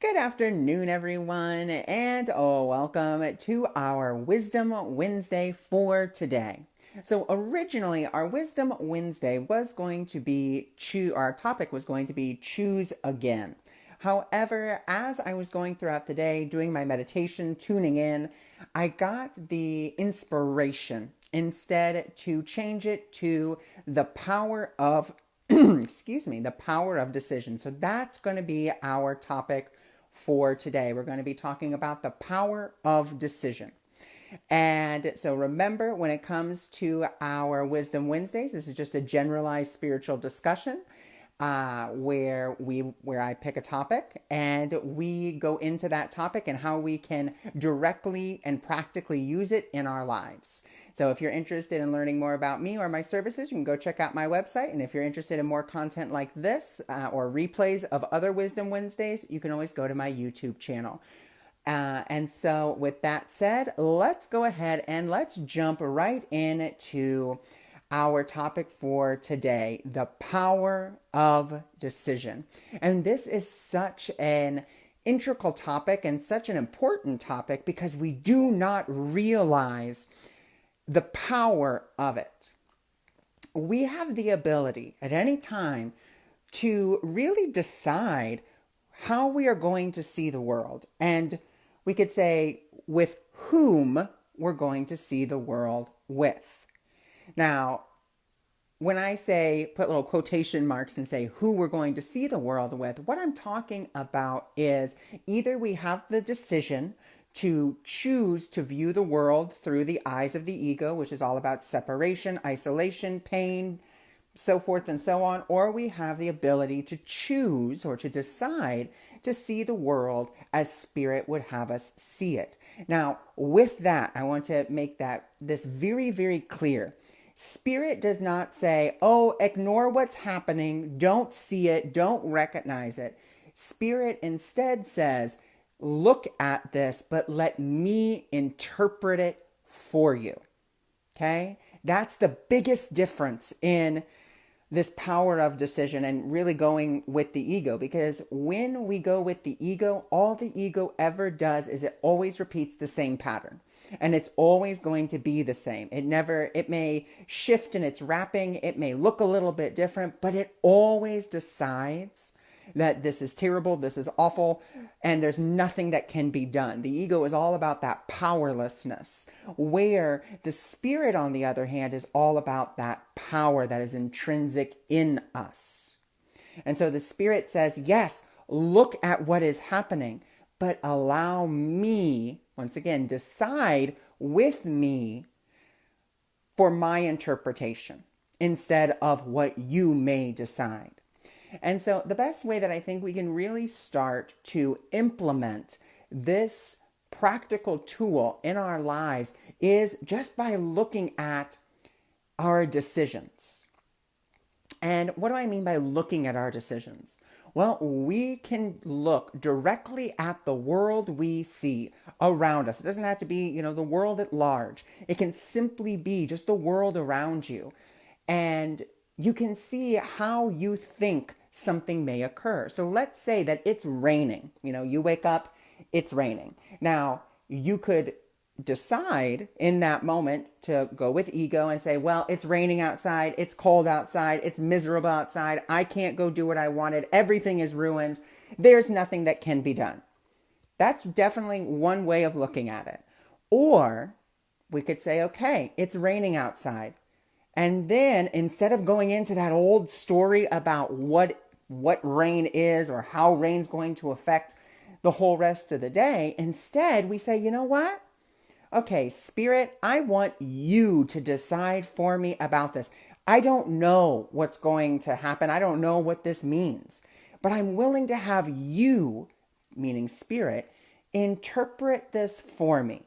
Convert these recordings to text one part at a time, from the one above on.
Good afternoon, everyone, and welcome to our Wisdom Wednesday for today. So originally, our Wisdom Wednesday was going to be our topic was going to be choose again. However, as I was going throughout the day, doing my meditation, tuning in, I got the inspiration instead to change it to the power of excuse me, the power of decision. So that's going to be our topic for today. We're going to be talking about the power of decision. And so remember, when it comes to our Wisdom Wednesdays, this is just a generalized spiritual discussion where I pick a topic and we go into that topic and how we can directly and practically use it in our lives. So if you're interested in learning more about me or my services, you can go check out my website. And if you're interested in more content like this or replays of other Wisdom Wednesdays, you can always go to my YouTube channel. And so with that said, let's go ahead and let's jump right into our topic for today, the power of decision. And this is such an integral topic and such an important topic because we do not realize the power of it. We have the ability at any time to really decide how we are going to see the world. And we could say with whom we're going to see the world with. Now, when I say put little quotation marks and say who we're going to see the world with, what I'm talking about is either we have the decision to choose to view the world through the eyes of the ego, which is all about separation, isolation, pain, so forth and so on, or we have the ability to choose or to decide to see the world as spirit would have us see it. Now, with that, I want to make this very, very clear. Spirit does not say, oh, ignore what's happening, don't see it, don't recognize it. Spirit instead says, look at this, but let me interpret it for you. Okay? That's the biggest difference in this power of decision and really going with the ego, because when we go with the ego, all the ego ever does is it always repeats the same pattern. And it's always going to be the same. It may shift in its wrapping, it may look a little bit different, but it always decides that this is terrible, this is awful, and there's nothing that can be done. The ego is all about that powerlessness, where the spirit, on the other hand, is all about that power that is intrinsic in us. And so the spirit says, yes, look at what is happening, but allow me, once again, decide with me for my interpretation instead of what you may decide. And so the best way that I think we can really start to implement this practical tool in our lives is just by looking at our decisions. And what do I mean by looking at our decisions? Well, we can look directly at the world we see around us. It doesn't have to be, the world at large. It can simply be just the world around you. And you can see how you think something may occur. So let's say that it's raining. You wake up, it's raining. Now, you could decide in that moment to go with ego and say, well, it's raining outside, it's cold outside, it's miserable outside, I can't go do what I wanted, everything is ruined, there's nothing that can be done. That's definitely one way of looking at it. Or we could say, okay, it's raining outside. And then instead of going into that old story about what rain is or how rain's going to affect the whole rest of the day, instead we say, you know what? Okay, Spirit, I want you to decide for me about this. I don't know what's going to happen. I don't know what this means. But I'm willing to have you, meaning Spirit, interpret this for me.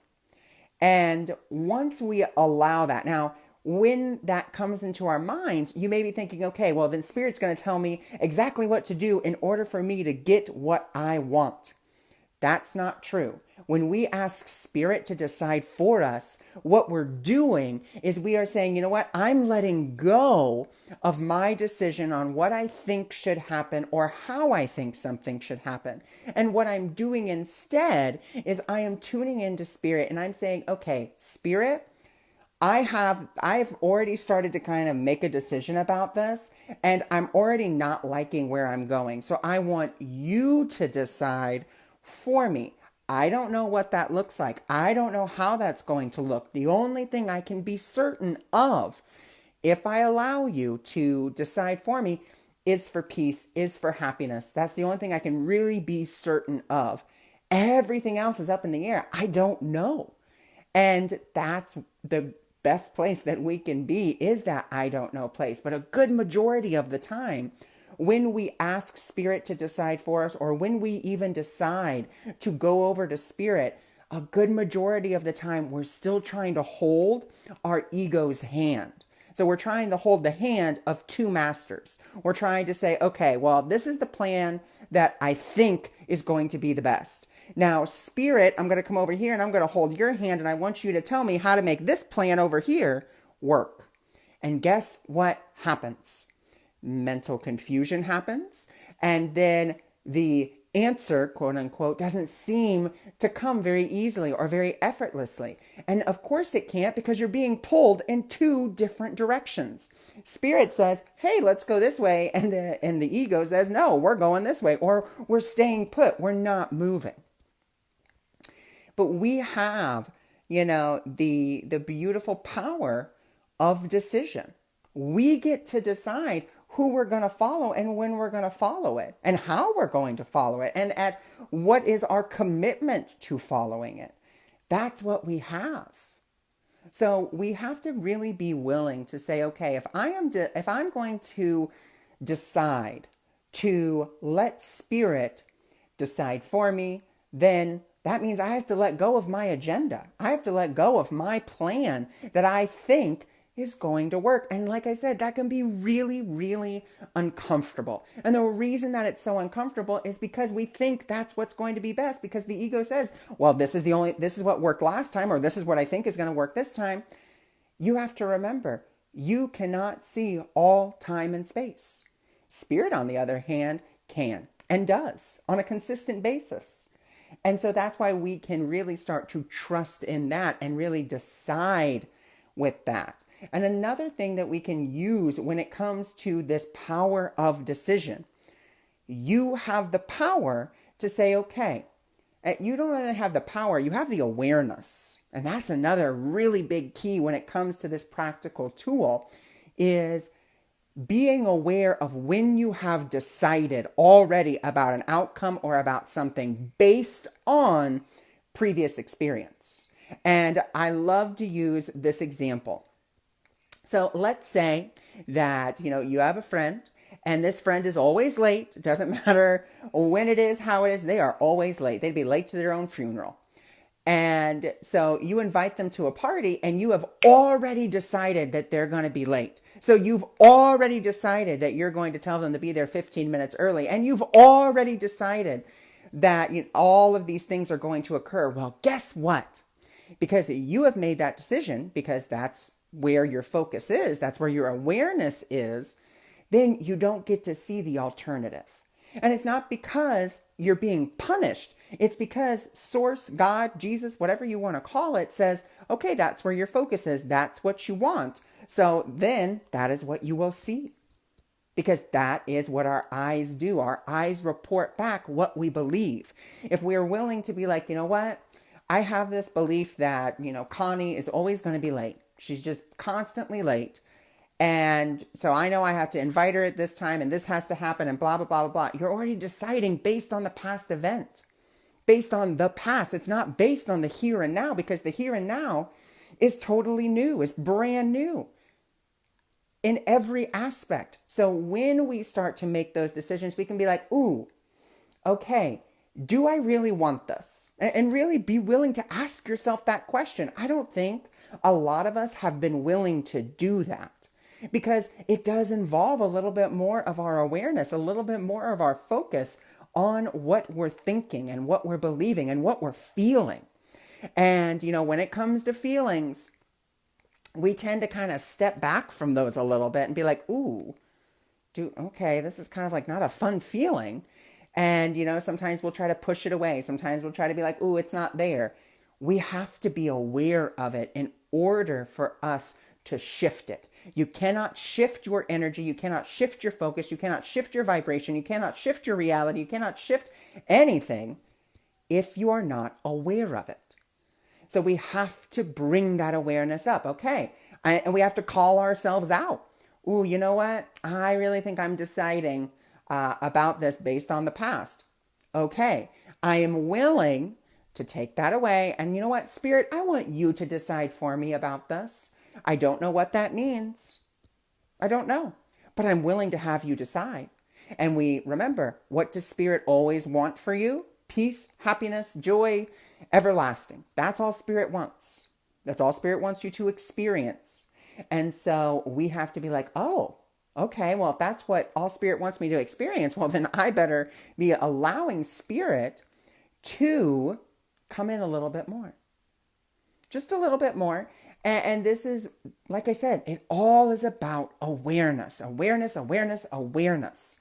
And once we allow that, now, when that comes into our minds, you may be thinking, okay, well, then Spirit's going to tell me exactly what to do in order for me to get what I want. That's not true. When we ask Spirit to decide for us, what we're doing is we are saying, you know what, I'm letting go of my decision on what I think should happen or how I think something should happen. And what I'm doing instead is I am tuning into Spirit and I'm saying, okay, Spirit, I've already started to kind of make a decision about this and I'm already not liking where I'm going. So I want you to decide for me. I don't know what that looks like. I don't know how that's going to look. The only thing I can be certain of, if I allow you to decide for me, is for peace, is for happiness. That's the only thing I can really be certain of. Everything else is up in the air. I don't know. And that's the best place that we can be, is that I don't know place. But a good majority of the time, when we ask Spirit to decide for us, or when we even decide to go over to Spirit, a good majority of the time, we're still trying to hold our ego's hand. So we're trying to hold the hand of two masters. We're trying to say, okay, well, this is the plan that I think is going to be the best. Now, Spirit, I'm going to come over here and I'm going to hold your hand and I want you to tell me how to make this plan over here work. And guess what happens? Mental confusion happens. And then the answer, quote unquote, doesn't seem to come very easily or very effortlessly. And of course it can't, because you're being pulled in two different directions. Spirit says, hey, let's go this way. And the ego says, no, we're going this way. Or we're staying put. We're not moving. But we have, the beautiful power of decision. We get to decide who we're going to follow and when we're going to follow it and how we're going to follow it and at what is our commitment to following it. That's what we have. So we have to really be willing to say, okay, if I'm going to decide to let Spirit decide for me, then that means I have to let go of my agenda. I have to let go of my plan that I think is going to work. And like I said, that can be really, really uncomfortable. And the reason that it's so uncomfortable is because we think that's what's going to be best, because the ego says, well, this is what worked last time, or this is what I think is going to work this time. You have to remember, you cannot see all time and space. Spirit, on the other hand, can and does on a consistent basis. And so that's why we can really start to trust in that and really decide with that. And another thing that we can use when it comes to this power of decision, you have the power to say, okay, you don't really have the power, you have the awareness. And that's another really big key when it comes to this practical tool, is being aware of when you have decided already about an outcome or about something based on previous experience. And I love to use this example. So let's say that, you have a friend and this friend is always late. It doesn't matter when it is, how it is, they are always late. They'd be late to their own funeral. And so you invite them to a party and you have already decided that they're going to be late. So you've already decided that you're going to tell them to be there 15 minutes early. And you've already decided that all of these things are going to occur. Well, guess what? Because you have made that decision, because that's where your focus is, that's where your awareness is, then you don't get to see the alternative. And it's not because you're being punished. It's because Source, God, Jesus, whatever you want to call it, says, okay, that's where your focus is. That's what you want. So then that is what you will see. Because that is what our eyes do. Our eyes report back what we believe. If we're willing to be like, you know what? I have this belief that, Connie is always going to be late. She's just constantly late. And so I know I have to invite her at this time and this has to happen and blah, blah, blah, blah, blah. You're already deciding based on the past event, based on the past. It's not based on the here and now, because the here and now is totally new. It's brand new in every aspect. So when we start to make those decisions, we can be like, ooh, okay, do I really want this? And really be willing to ask yourself that question. I don't think a lot of us have been willing to do that, because it does involve a little bit more of our awareness, a little bit more of our focus on what we're thinking and what we're believing and what we're feeling. And, when it comes to feelings, we tend to kind of step back from those a little bit and be like, ooh, okay, this is kind of like not a fun feeling. And, sometimes we'll try to push it away. Sometimes we'll try to be like, ooh, it's not there. We have to be aware of it in order for us to shift it. You cannot shift your energy. You cannot shift your focus. You cannot shift your vibration. You cannot shift your reality. You cannot shift anything if you are not aware of it. So we have to bring that awareness up. Okay. And we have to call ourselves out. Ooh, you know what? I really think I'm deciding about this based on the past. Okay. I am willing to take that away. And you know what, Spirit? I want you to decide for me about this. I don't know what that means. I don't know. But I'm willing to have you decide. And we remember, what does Spirit always want for you? Peace, happiness, joy, everlasting. That's all Spirit wants. That's all Spirit wants you to experience. And so we have to be like, oh, okay, well, if that's what all Spirit wants me to experience, well, then I better be allowing Spirit to come in a little bit more. Just a little bit more. And this is, like I said, it all is about awareness, awareness, awareness, awareness.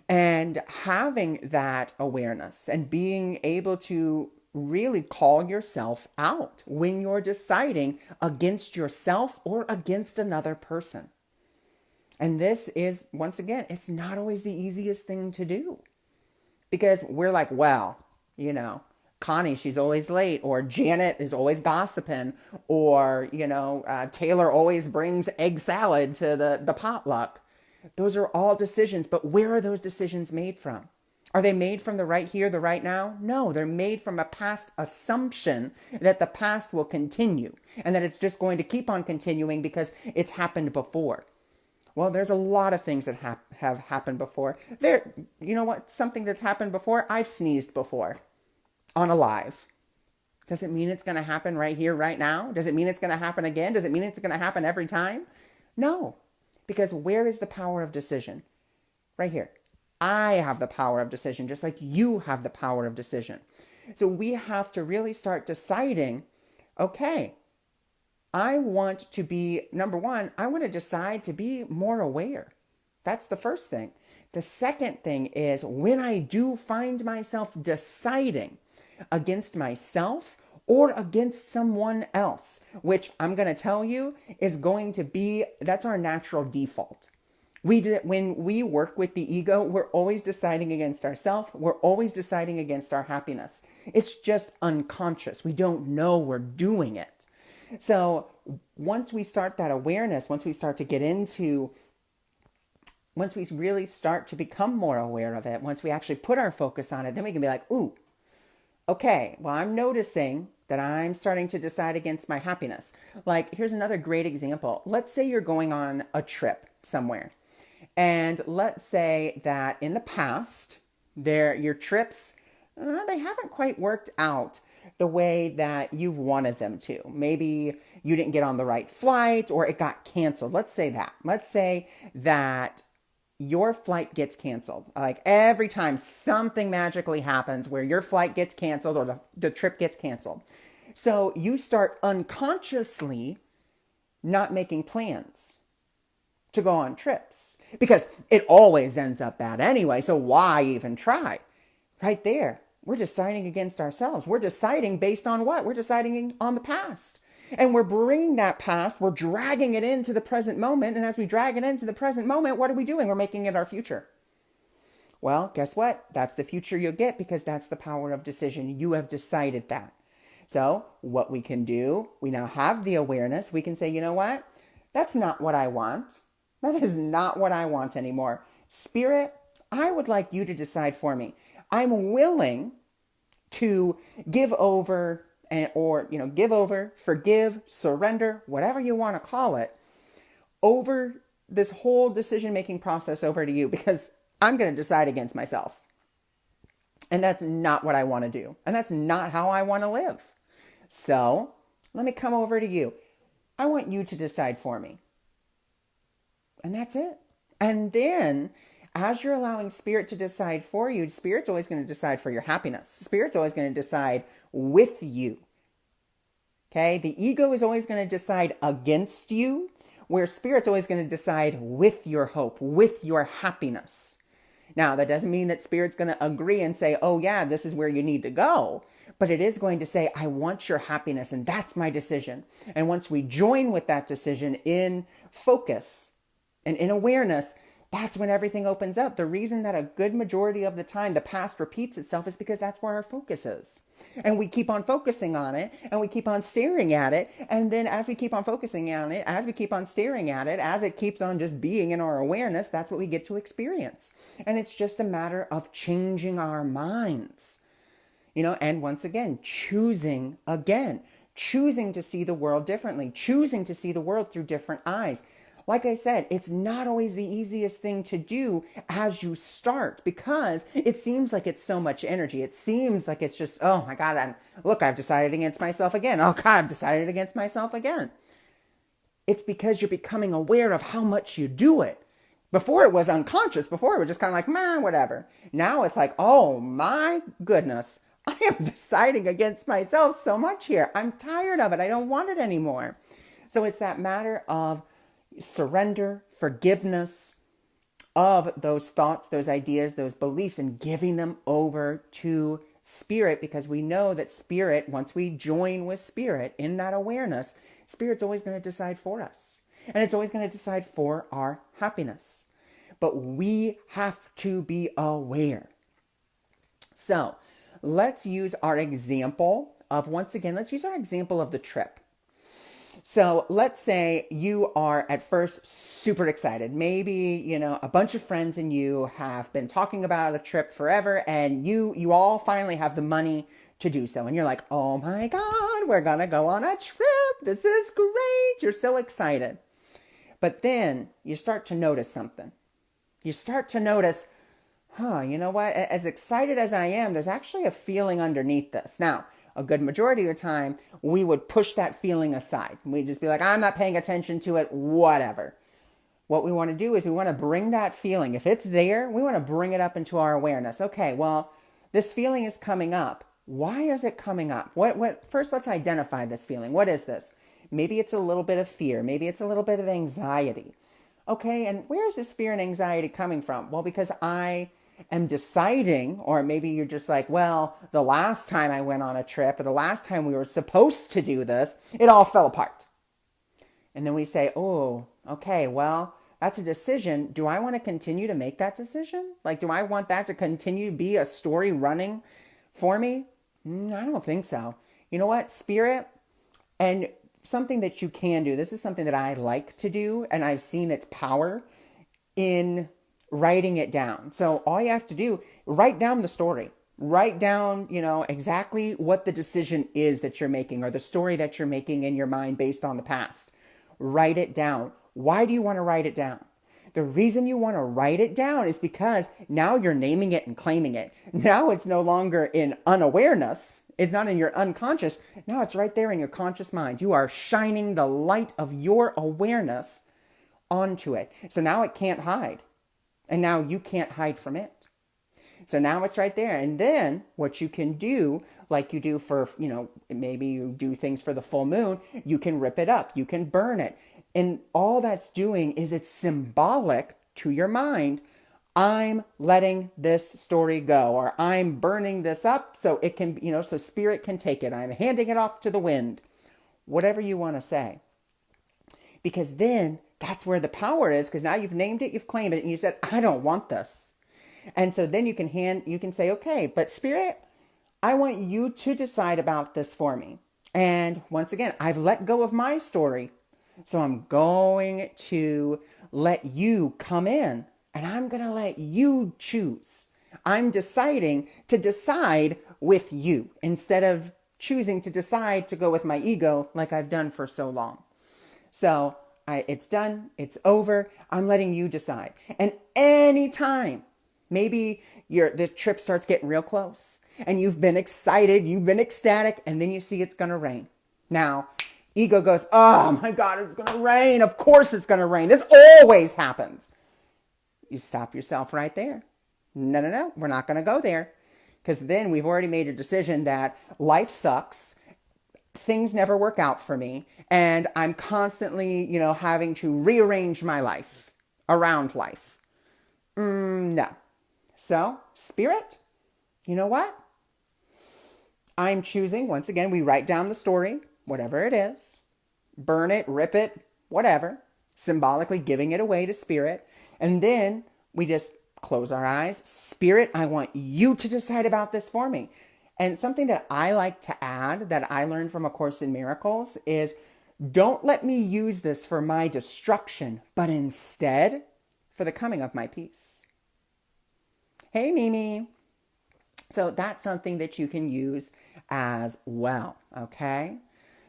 And having that awareness and being able to really call yourself out when you're deciding against yourself or against another person. And this is, once again, it's not always the easiest thing to do. Because we're like, well, Connie, she's always late, or Janet is always gossiping, or, Taylor always brings egg salad to the potluck. Those are all decisions, but where are those decisions made from? Are they made from the right here, the right now? No, they're made from a past assumption that the past will continue and that it's just going to keep on continuing because it's happened before. Well, there's a lot of things that have happened before. You know what? Something that's happened before, I've sneezed before on a live. Does it mean it's going to happen right here, right now? Does it mean it's going to happen again? Does it mean it's going to happen every time? No, because where is the power of decision? Right here. I have the power of decision, just like you have the power of decision. So we have to really start deciding, okay, I want to be, number one, I want to decide to be more aware. That's the first thing. The second thing is when I do find myself deciding against myself or against someone else, which I'm going to tell you is going to be, that's our natural default. When we work with the ego, we're always deciding against ourselves. We're always deciding against our happiness. It's just unconscious. We don't know we're doing it. So once we start that awareness, once we really start to become more aware of it, once we actually put our focus on it, then we can be like, ooh, okay, well, I'm noticing that I'm starting to decide against my happiness. Like, here's another great example. Let's say you're going on a trip somewhere. And let's say that in the past, your trips, they haven't quite worked out the way that you wanted them to. Maybe you didn't get on the right flight or it got canceled. Let's say that. Let's say that your flight gets canceled. Like every time something magically happens where your flight gets canceled or the trip gets canceled. So you start unconsciously not making plans to go on trips because it always ends up bad anyway. So why even try? Right there. We're deciding against ourselves. We're deciding based on what? We're deciding on the past. And we're bringing that past, we're dragging it into the present moment. And as we drag it into the present moment, what are we doing? We're making it our future. Well, guess what? That's the future you'll get because that's the power of decision. You have decided that. So what we can do, we now have the awareness. We can say, you know what? That's not what I want. That is not what I want anymore. Spirit, I would like you to decide for me. I'm willing to give over give over, forgive, surrender, whatever you want to call it, over this whole decision-making process over to you because I'm going to decide against myself. And that's not what I want to do. And that's not how I want to live. So let me come over to you. I want you to decide for me. And that's it. And then as you're allowing spirit to decide for you, spirit's always going to decide for your happiness. Spirit's always going to decide with you. Okay? The ego is always going to decide against you, where spirit's always going to decide with your hope, with your happiness. Now, that doesn't mean that spirit's going to agree and say, oh yeah, this is where you need to go. But it is going to say, I want your happiness, and that's my decision. And once we join with that decision in focus and in awareness, that's when everything opens up. The reason that a good majority of the time the past repeats itself is because that's where our focus is. And we keep on focusing on it, and we keep on staring at it. And then as we keep on focusing on it, as we keep on staring at it, as it keeps on just being in our awareness, that's what we get to experience. And it's just a matter of changing our minds. And once again, choosing to see the world differently, choosing to see the world through different eyes. Like I said, it's not always the easiest thing to do as you start, because it seems like it's so much energy. It seems like it's just, oh my God, I've decided against myself again. Oh God, I've decided against myself again. It's because you're becoming aware of how much you do it. Before it was unconscious. Before it was just kind of like, man, whatever. Now it's like, oh my goodness, I am deciding against myself so much here. I'm tired of it. I don't want it anymore. So it's that matter of surrender, forgiveness of those thoughts, those ideas, those beliefs, and giving them over to spirit, because we know that spirit, once we join with spirit in that awareness, spirit's always going to decide for us. And it's always going to decide for our happiness. But we have to be aware. So let's use our example of, once again, let's use our example of the trip. So let's say you are at first super excited. Maybe, a bunch of friends and you have been talking about a trip forever, and you all finally have the money to do so. And you're like, oh my God, we're going to go on a trip. This is great. You're so excited. But then you start to notice something. You start to notice, you know what? As excited as I am, there's actually a feeling underneath this. Now, a good majority of the time, we would push that feeling aside. We'd just be like, I'm not paying attention to it, whatever. What we want to do is we want to bring that feeling. If it's there, we want to bring it up into our awareness. Okay, well, this feeling is coming up. Why is it coming up? First, let's identify this feeling. What is this? Maybe it's a little bit of fear. Maybe it's a little bit of anxiety. Okay, and where is this fear and anxiety coming from? Well, because I am deciding, or maybe you're just like, well, the last time I went on a trip, or the last time we were supposed to do this, it all fell apart. And then we say, oh, okay, well, that's a decision. Do I want to continue to make that decision? Like, do I want that to continue to be a story running for me? I don't think so. You know what? Spirit, and something that you can do, this is something that I like to do, and I've seen its power in writing it down. So all you have to do, write down the story. Write down, exactly what the decision is that you're making, or the story that you're making in your mind based on the past. Write it down. Why do you want to write it down? The reason you want to write it down is because now you're naming it and claiming it. Now it's no longer in unawareness. It's not in your unconscious. Now it's right there in your conscious mind. You are shining the light of your awareness onto it. So now it can't hide. And now you can't hide from it. So now it's right there. And then what you can do, like you do for, maybe you do things for the full moon, you can rip it up, you can burn it. And all that's doing is it's symbolic to your mind. I'm letting this story go, or I'm burning this up so it can, so spirit can take it. I'm handing it off to the wind, whatever you want to say. Because then that's where the power is, because now you've named it, you've claimed it, and you said, I don't want this. And so then you can say, okay, but spirit, I want you to decide about this for me. And once again, I've let go of my story. So I'm going to let you come in, and I'm going to let you choose. I'm deciding to decide with you instead of choosing to decide to go with my ego like I've done for so long. So it's done. It's over. I'm letting you decide. And anytime, maybe the trip starts getting real close and you've been excited, you've been ecstatic, and then you see it's going to rain. Now, ego goes, oh my God, it's going to rain. Of course it's going to rain. This always happens. You stop yourself right there. No, no, no, we're not going to go there. Because then we've already made a decision that life sucks, things never work out for me, and I'm constantly, having to rearrange my life around life. No. So, spirit, you know what? I'm choosing, once again, we write down the story, whatever it is, burn it, rip it, whatever, symbolically giving it away to spirit. And then we just close our eyes. Spirit, I want you to decide about this for me. And something that I like to add that I learned from A Course in Miracles is don't let me use this for my destruction, but instead for the coming of my peace. Hey, Mimi. So that's something that you can use as well, okay?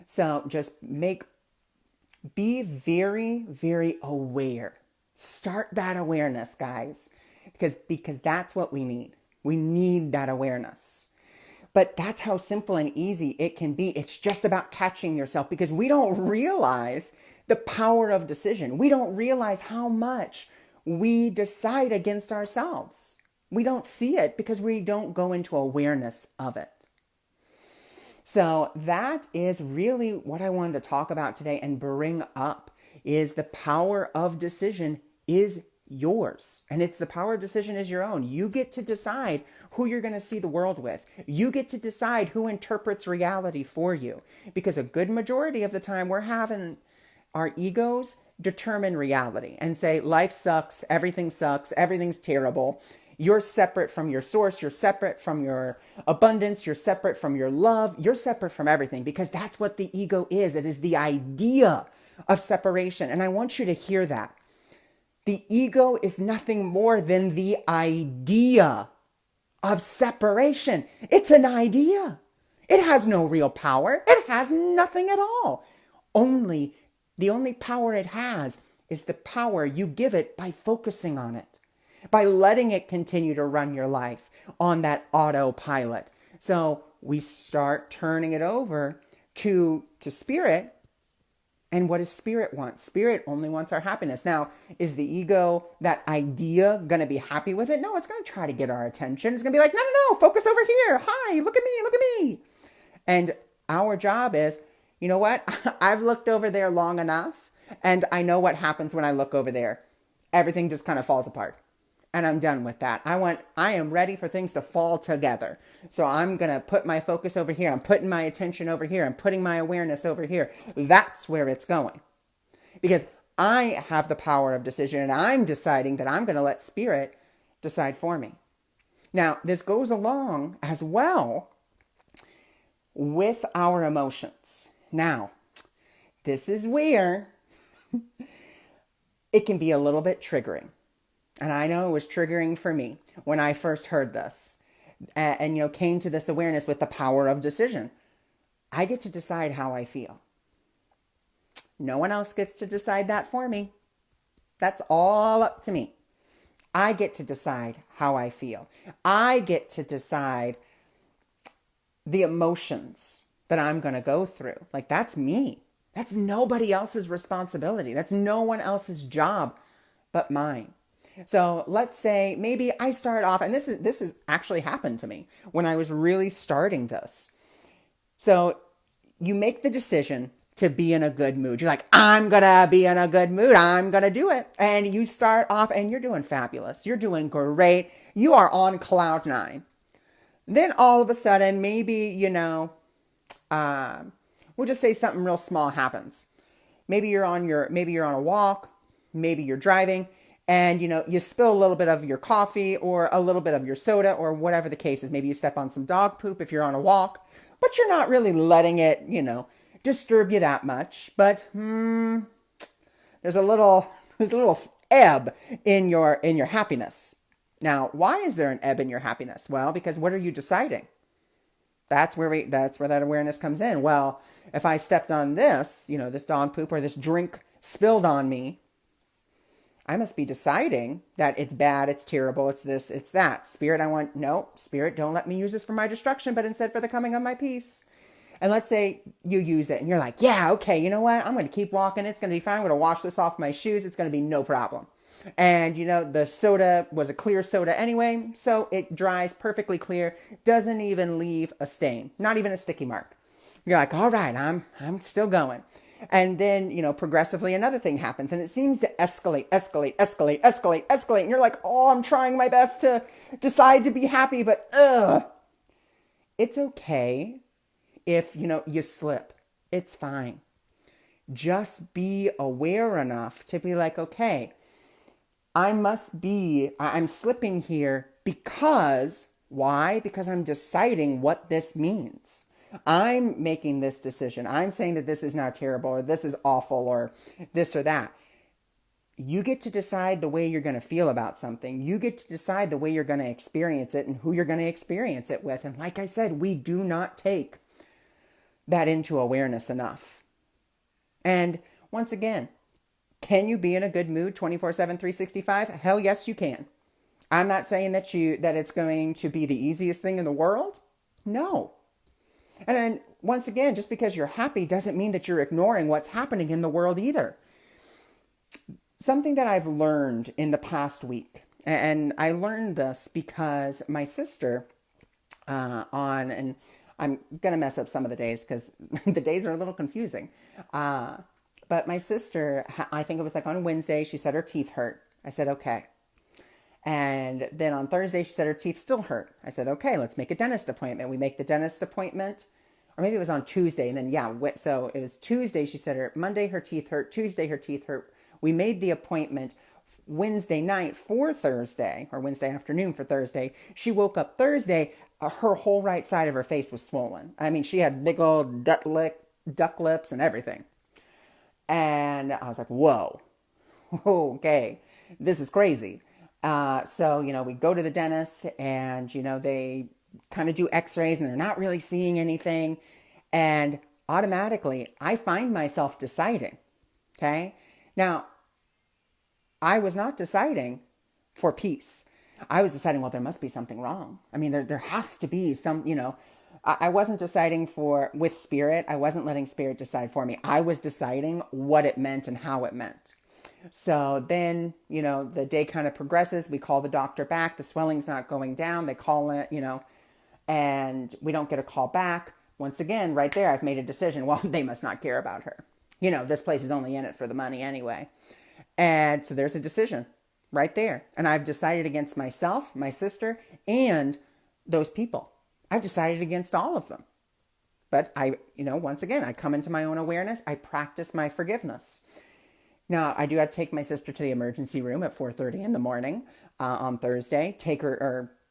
So just be very, very aware. Start that awareness, guys, because that's what we need. We need that awareness. But that's how simple and easy it can be. It's just about catching yourself because we don't realize the power of decision. We don't realize how much we decide against ourselves. We don't see it because we don't go into awareness of it. So that is really what I wanted to talk about today and bring up is the power of decision is yours. And it's the power of decision is your own. You get to decide who you're going to see the world with. You get to decide who interprets reality for you. Because a good majority of the time we're having our egos determine reality and say life sucks, everything's terrible. You're separate from your source. You're separate from your abundance. You're separate from your love. You're separate from everything because that's what the ego is. It is the idea of separation. And I want you to hear that. The ego is nothing more than the idea of separation. It's an idea. It has no real power. It has nothing at all. The only power it has is the power you give it by focusing on it, by letting it continue to run your life on that autopilot. So we start turning it over to spirit. And what does spirit want? Spirit only wants our happiness. Now, is the ego, that idea, going to be happy with it? No, it's going to try to get our attention. It's going to be like, no, no, no, focus over here. Hi, look at me, look at me. And our job is, you know what? I've looked over there long enough, and I know what happens when I look over there. Everything just kind of falls apart. And I'm done with that. I am ready for things to fall together. So I'm going to put my focus over here. I'm putting my attention over here. I'm putting my awareness over here. That's where it's going. Because I have the power of decision and I'm deciding that I'm going to let spirit decide for me. Now, this goes along as well with our emotions. Now, this is where it can be a little bit triggering. And I know it was triggering for me when I first heard this and came to this awareness with the power of decision. I get to decide how I feel. No one else gets to decide that for me. That's all up to me. I get to decide how I feel. I get to decide the emotions that I'm going to go through. Like, that's me. That's nobody else's responsibility. That's no one else's job but mine. So let's say maybe I start off, and this is actually happened to me when I was really starting this. So you make the decision to be in a good mood. You're like, I'm going to be in a good mood. I'm going to do it. And you start off and you're doing fabulous. You're doing great. You are on cloud nine. Then all of a sudden, maybe, we'll just say something real small happens. Maybe you're on a walk, maybe you're driving, and you spill a little bit of your coffee or a little bit of your soda or whatever the case is. Maybe you step on some dog poop if you're on a walk, but you're not really letting it, disturb you that much. But there's a little ebb in your happiness. Now, why is there an ebb in your happiness? Well, because what are you deciding? That's where that awareness comes in. Well, if I stepped on this, this dog poop or this drink spilled on me, I must be deciding that it's bad, it's terrible, it's this, it's that. Spirit, Spirit, don't let me use this for my destruction, but instead for the coming of my peace. And let's say you use it and you're like, yeah, okay, you know what? I'm going to keep walking. It's going to be fine. I'm going to wash this off my shoes. It's going to be no problem. And the soda was a clear soda anyway, so it dries perfectly clear, doesn't even leave a stain, not even a sticky mark. You're like, all right, I'm still going. And then, progressively another thing happens and it seems to escalate, escalate, escalate, escalate, escalate. And you're like, oh, I'm trying my best to decide to be happy, but it's okay if, you slip. It's fine. Just be aware enough to be like, okay, I'm slipping here because, why? Because I'm deciding what this means. I'm making this decision. I'm saying that this is now terrible or this is awful or this or that. You get to decide the way you're going to feel about something. You get to decide the way you're going to experience it and who you're going to experience it with. And like I said, we do not take that into awareness enough. And once again, can you be in a good mood 24/7, 365? Hell yes, you can. I'm not saying that it's going to be the easiest thing in the world. No. And then once again, just because you're happy doesn't mean that you're ignoring what's happening in the world either. Something that I've learned in the past week, and I learned this because my sister and I'm going to mess up some of the days because the days are a little confusing. But my sister, I think it was like on Wednesday, she said her teeth hurt. I said, okay. And then on Thursday, she said her teeth still hurt. I said, okay, let's make a dentist appointment. We make the dentist appointment. Or maybe it was on Tuesday. And then, so it was Tuesday. She said Monday her teeth hurt. Tuesday her teeth hurt. We made the appointment Wednesday night for Thursday, or Wednesday afternoon for Thursday. She woke up Thursday. Her whole right side of her face was swollen. I mean, she had big old duck lips and everything. And I was like, whoa, okay, this is crazy. So, we go to the dentist and, they kind of do x-rays and they're not really seeing anything. And automatically I find myself deciding, okay? Now, I was not deciding for peace. I was deciding, well, there must be something wrong. I mean, there has to be some, I wasn't deciding with spirit. I wasn't letting spirit decide for me. I was deciding what it meant and how it meant. So then, the day kind of progresses. We call the doctor back. The swelling's not going down. They call it, and we don't get a call back. Once again, right there, I've made a decision. Well, they must not care about her. This place is only in it for the money anyway. And so there's a decision right there. And I've decided against myself, my sister, and those people. I've decided against all of them. But once again, I come into my own awareness. I practice my forgiveness. Now, I do have to take my sister to the emergency room at 4:30 in the morning on Thursday.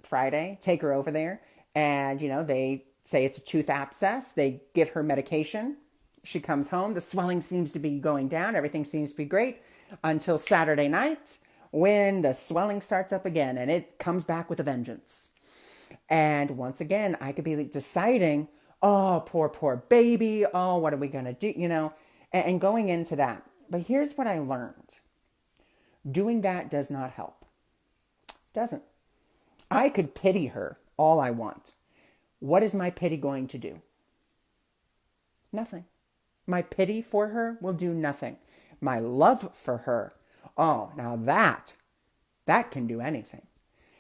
Friday, take her over there. And, they say it's a tooth abscess. They give her medication. She comes home. The swelling seems to be going down. Everything seems to be great until Saturday night when the swelling starts up again and it comes back with a vengeance. And once again, I could be deciding, oh, poor baby. Oh, what are we going to do? And going into that. But here's what I learned. Doing that does not help. Doesn't. I could pity her all I want. What is my pity going to do? Nothing. My pity for her will do nothing. My love for her, oh, now that can do anything.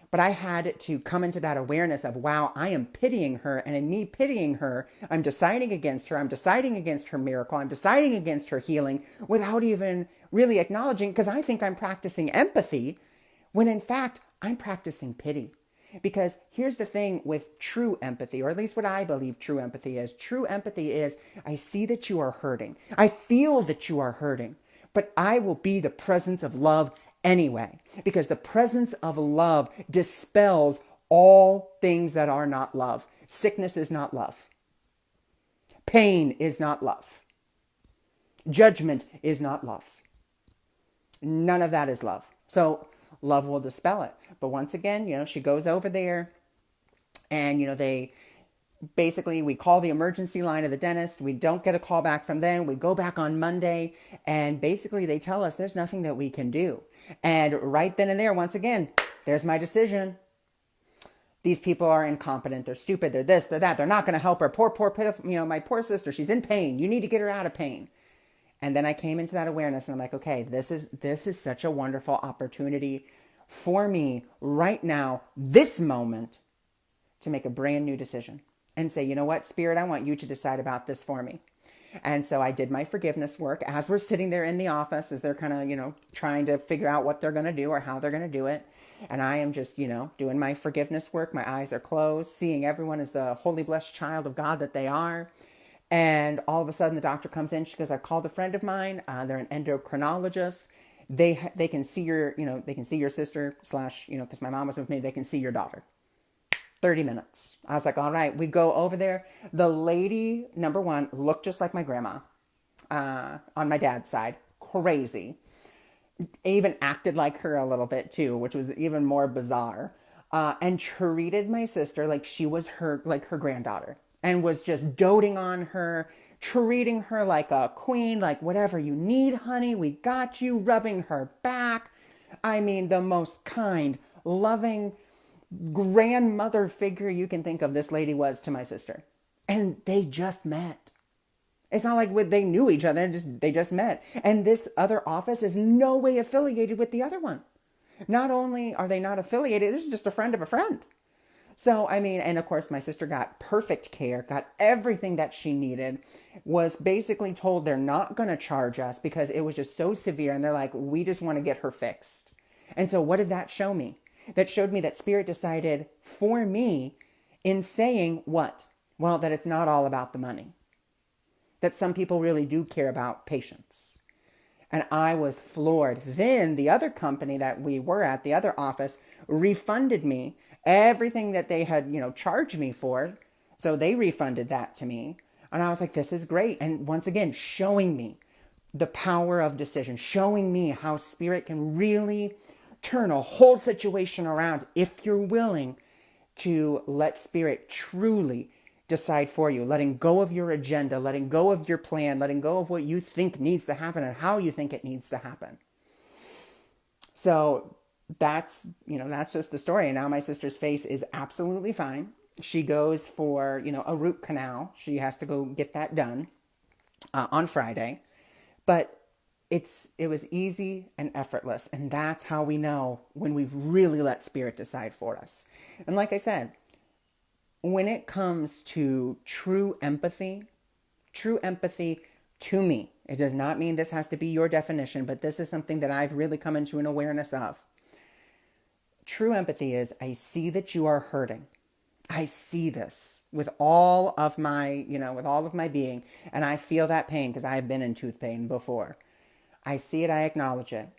But I had to come into that awareness of, wow, I am pitying her. And in me pitying her, I'm deciding against her. I'm deciding against her miracle. I'm deciding against her healing without even really acknowledging, because I think I'm practicing empathy when in fact I'm practicing pity. Because here's the thing with true empathy, or at least what I believe true empathy is. True empathy is, I see that you are hurting. I feel that you are hurting, but I will be the presence of love anyway, because the presence of love dispels all things that are not love. Sickness is not love. Pain is not love. Judgment is not love. None of that is love. So love will dispel it. But once again, she goes over there and, we call the emergency line of the dentist. We don't get a call back from them. We go back on Monday and basically they tell us there's nothing that we can do. And right then and there, once again, there's my decision. These people are incompetent. They're stupid. They're this, they're that. They're not going to help her. Poor, pitiful, my poor sister. She's in pain. You need to get her out of pain. And then I came into that awareness and I'm like, okay, this is such a wonderful opportunity for me right now, this moment, to make a brand new decision and say, you know what, Spirit, I want you to decide about this for me. And so I did my forgiveness work as we're sitting there in the office, as they're kind of, trying to figure out what they're going to do or how they're going to do it. And I am just, doing my forgiveness work. My eyes are closed, seeing everyone as the holy, blessed child of God that they are. And all of a sudden the doctor comes in. She goes, I called a friend of mine. They're an endocrinologist. They can see your, they can see your sister slash, because my mom was with me, they can see your daughter. 30 minutes. I was like, all right, we go over there. The lady, number one, looked just like my grandma on my dad's side. Crazy. Even acted like her a little bit too, which was even more bizarre. And treated my sister like she was her granddaughter and was just doting on her, treating her like a queen, like whatever you need, honey, we got you, rubbing her back. I mean, the most kind, loving grandmother figure you can think of this lady was to my sister. And they just met. It's not like they knew each other, they just met. And this other office is no way affiliated with the other one. Not only are they not affiliated, this is just a friend of a friend. So, I mean, and of course my sister got perfect care, got everything that she needed, was basically told they're not going to charge us because it was just so severe. And they're like, we just want to get her fixed. And so what did that show me? That showed me that Spirit decided for me in saying what? Well, that it's not all about the money. That some people really do care about patients. And I was floored. Then the other company that we were at, the other office, refunded me everything that they had, charged me for. So they refunded that to me. And I was like, this is great. And once again, showing me the power of decision, showing me how Spirit can really turn a whole situation around if you're willing to let Spirit truly decide for you, letting go of your agenda, letting go of your plan, letting go of what you think needs to happen and how you think it needs to happen. So that's just the story. And now my sister's face is absolutely fine. She goes for, a root canal. She has to go get that done on Friday. But it was easy and effortless. And that's how we know when we really let Spirit decide for us. And like I said, when it comes to true empathy to me, it does not mean this has to be your definition, but this is something that I've really come into an awareness of. True empathy is, I see that you are hurting. I see this with all of my, with all of my being. And I feel that pain because I've been in tooth pain before. I see it, I acknowledge it.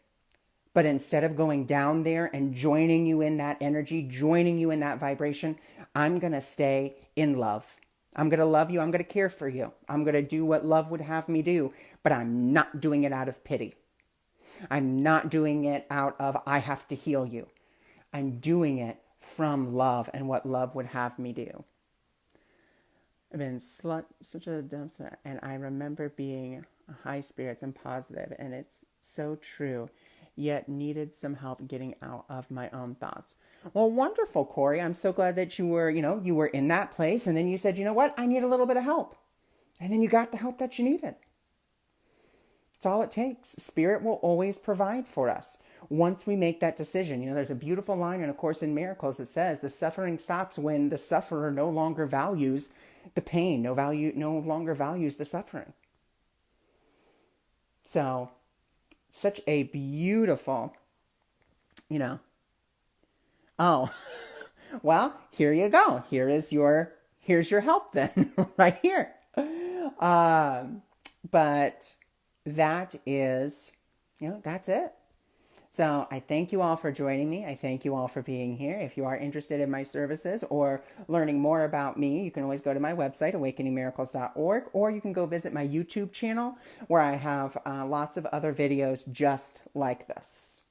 But instead of going down there and joining you in that energy, joining you in that vibration, I'm going to stay in love. I'm going to love you. I'm going to care for you. I'm going to do what love would have me do. But I'm not doing it out of pity. I'm not doing it out of, I have to heal you. I'm doing it from love and what love would have me do. I've been such a depth, and I remember being high spirits and positive, and it's so true, yet needed some help getting out of my own thoughts. Well, wonderful, Corey. I'm so glad that you were in that place, and then you said, you know what, I need a little bit of help. And then you got the help that you needed. It's all it takes. Spirit will always provide for us once we make that decision. There's a beautiful line in A Course in Miracles that says the suffering stops when the sufferer no longer values the pain, no longer values the suffering. So, such a beautiful, oh, well, here you go. Here's your help then, right here. But that is, that's it. So I thank you all for joining me. I thank you all for being here. If you are interested in my services or learning more about me, you can always go to my website, awakeningmiracles.org, or you can go visit my YouTube channel where I have lots of other videos just like this.